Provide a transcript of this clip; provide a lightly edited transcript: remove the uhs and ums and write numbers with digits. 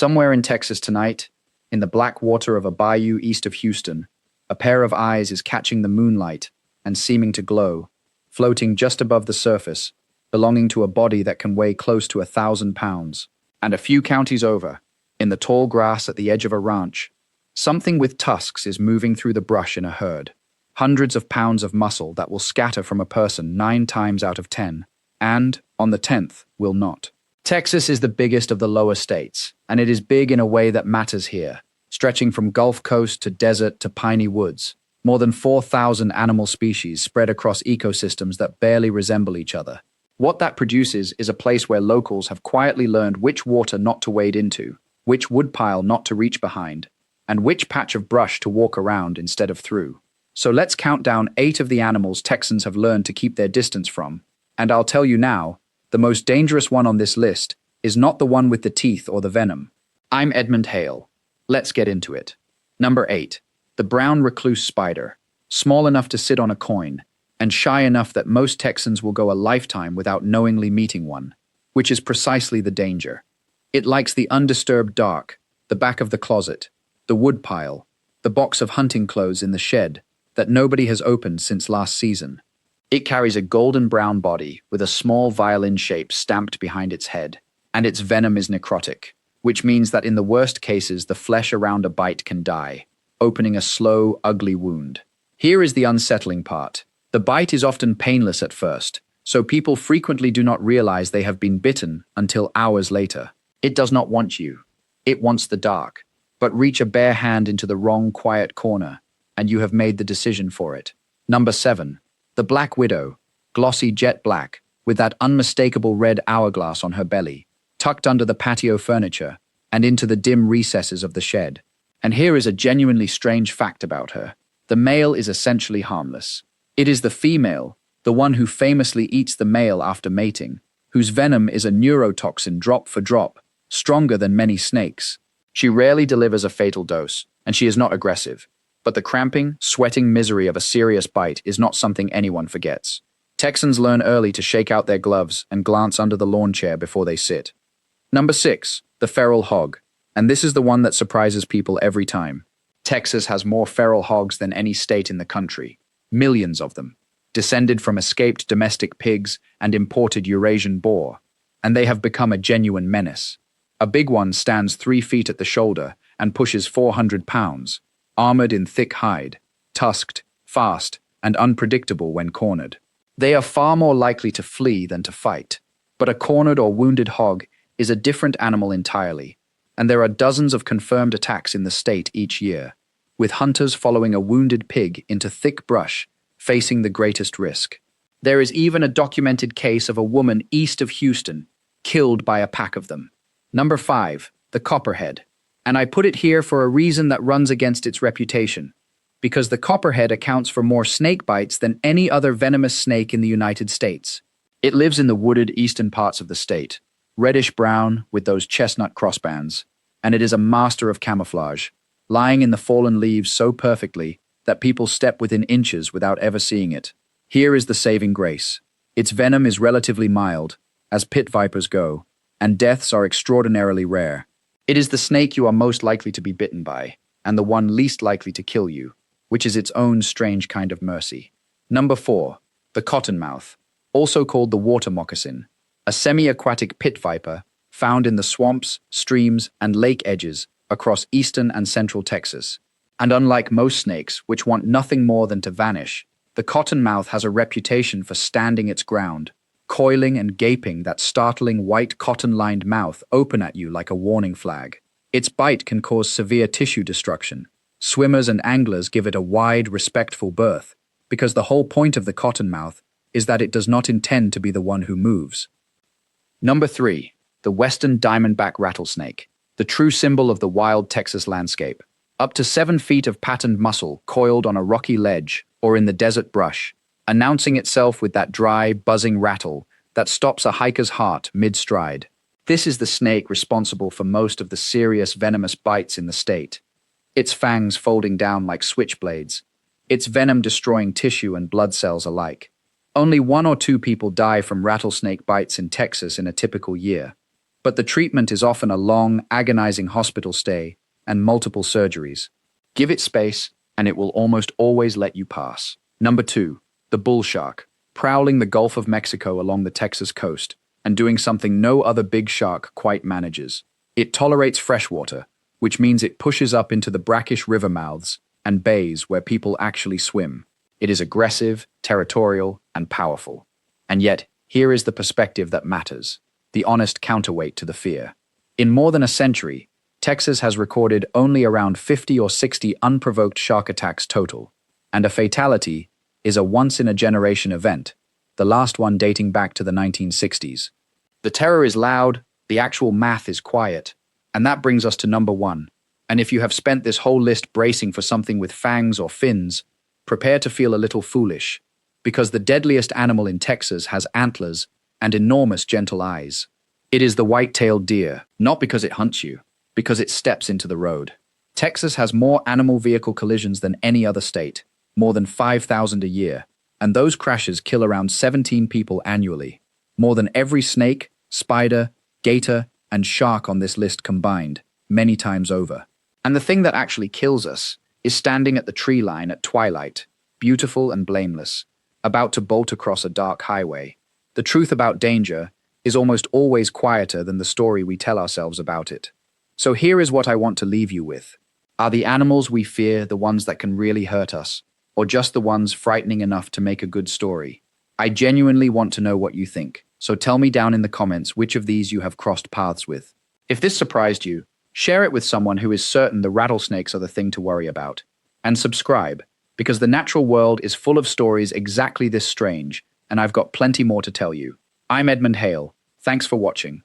Somewhere in Texas tonight, in the black water of a bayou east of Houston, a pair of eyes is catching the moonlight and seeming to glow, floating just above the surface, belonging to a body that can weigh close to 1,000 pounds. And a few counties over, in the tall grass at the edge of a ranch, something with tusks is moving through the brush in a herd. Hundreds of pounds of muscle that will scatter from a person 9 times out of 10, and, on the 10th, will not. Texas is the biggest of the lower states, and it is big in a way that matters here, stretching from Gulf Coast to desert to piney woods. More than 4,000 animal species spread across ecosystems that barely resemble each other. What that produces is a place where locals have quietly learned which water not to wade into, which woodpile not to reach behind, and which patch of brush to walk around instead of through. So let's count down 8 of the animals Texans have learned to keep their distance from, and I'll tell you now, the most dangerous one on this list is not the one with the teeth or the venom. I'm Edmund Hale. Let's get into it. Number 8. The brown recluse spider, small enough to sit on a coin, and shy enough that most Texans will go a lifetime without knowingly meeting one, which is precisely the danger. It likes the undisturbed dark, the back of the closet, the woodpile, the box of hunting clothes in the shed that nobody has opened since last season. It carries a golden brown body with a small violin shape stamped behind its head, and its venom is necrotic, which means that in the worst cases the flesh around a bite can die, opening a slow, ugly wound. Here is the unsettling part. The bite is often painless at first, so people frequently do not realize they have been bitten until hours later. It does not want you. It wants the dark. But reach a bare hand into the wrong quiet corner, and you have made the decision for it. Number 7. The black widow, glossy jet black, with that unmistakable red hourglass on her belly, tucked under the patio furniture and into the dim recesses of the shed. And here is a genuinely strange fact about her. The male is essentially harmless. It is the female, the one who famously eats the male after mating, whose venom is a neurotoxin drop for drop, stronger than many snakes. She rarely delivers a fatal dose, and she is not aggressive. But the cramping, sweating misery of a serious bite is not something anyone forgets. Texans learn early to shake out their gloves and glance under the lawn chair before they sit. Number 6. The feral hog. And this is the one that surprises people every time. Texas has more feral hogs than any state in the country. Millions of them, descended from escaped domestic pigs and imported Eurasian boar. And they have become a genuine menace. A big one stands 3 feet at the shoulder and pushes 400 pounds. Armored in thick hide, tusked, fast, and unpredictable when cornered. They are far more likely to flee than to fight. But a cornered or wounded hog is a different animal entirely, and there are dozens of confirmed attacks in the state each year, with hunters following a wounded pig into thick brush, facing the greatest risk. There is even a documented case of a woman east of Houston, killed by a pack of them. Number 5. The copperhead. And I put it here for a reason that runs against its reputation, because the copperhead accounts for more snake bites than any other venomous snake in the United States. It lives in the wooded eastern parts of the state, reddish-brown with those chestnut crossbands, and it is a master of camouflage, lying in the fallen leaves so perfectly that people step within inches without ever seeing it. Here is the saving grace. Its venom is relatively mild, as pit vipers go, and deaths are extraordinarily rare. It is the snake you are most likely to be bitten by, and the one least likely to kill you, which is its own strange kind of mercy. Number 4. The cottonmouth, also called the water moccasin, a semi-aquatic pit viper found in the swamps, streams, and lake edges across eastern and central Texas. And unlike most snakes, which want nothing more than to vanish, the cottonmouth has a reputation for standing its ground, coiling and gaping that startling white cotton-lined mouth open at you like a warning flag. Its bite can cause severe tissue destruction. Swimmers and anglers give it a wide, respectful berth, because the whole point of the cottonmouth is that it does not intend to be the one who moves. Number 3. The western diamondback rattlesnake, the true symbol of the wild Texas landscape. Up to 7 feet of patterned muscle coiled on a rocky ledge or in the desert brush, announcing itself with that dry, buzzing rattle that stops a hiker's heart mid-stride. This is the snake responsible for most of the serious venomous bites in the state. Its fangs folding down like switchblades, its venom destroying tissue and blood cells alike. Only 1 or 2 people die from rattlesnake bites in Texas in a typical year. But the treatment is often a long, agonizing hospital stay and multiple surgeries. Give it space, and it will almost always let you pass. Number 2, the bull shark, prowling the Gulf of Mexico along the Texas coast and doing something no other big shark quite manages. It tolerates freshwater, which means it pushes up into the brackish river mouths and bays where people actually swim. It is aggressive, territorial, and powerful. And yet, here is the perspective that matters, the honest counterweight to the fear. In more than a century, Texas has recorded only around 50 or 60 unprovoked shark attacks total, and a fatality is a once-in-a-generation event, the last one dating back to the 1960s. The terror is loud, the actual math is quiet, and that brings us to number 1. And if you have spent this whole list bracing for something with fangs or fins, prepare to feel a little foolish, because the deadliest animal in Texas has antlers and enormous gentle eyes. It is the white-tailed deer, not because it hunts you, because it steps into the road. Texas has more animal vehicle collisions than any other state, more than 5,000 a year, and those crashes kill around 17 people annually, more than every snake, spider, gator, and shark on this list combined, many times over. And the thing that actually kills us is standing at the tree line at twilight, beautiful and blameless, about to bolt across a dark highway. The truth about danger is almost always quieter than the story we tell ourselves about it. So here is what I want to leave you with. Are the animals we fear the ones that can really hurt us, or just the ones frightening enough to make a good story? I genuinely want to know what you think, so tell me down in the comments which of these you have crossed paths with. If this surprised you, share it with someone who is certain the rattlesnakes are the thing to worry about. And subscribe, because the natural world is full of stories exactly this strange, and I've got plenty more to tell you. I'm Edmund Hale. Thanks for watching.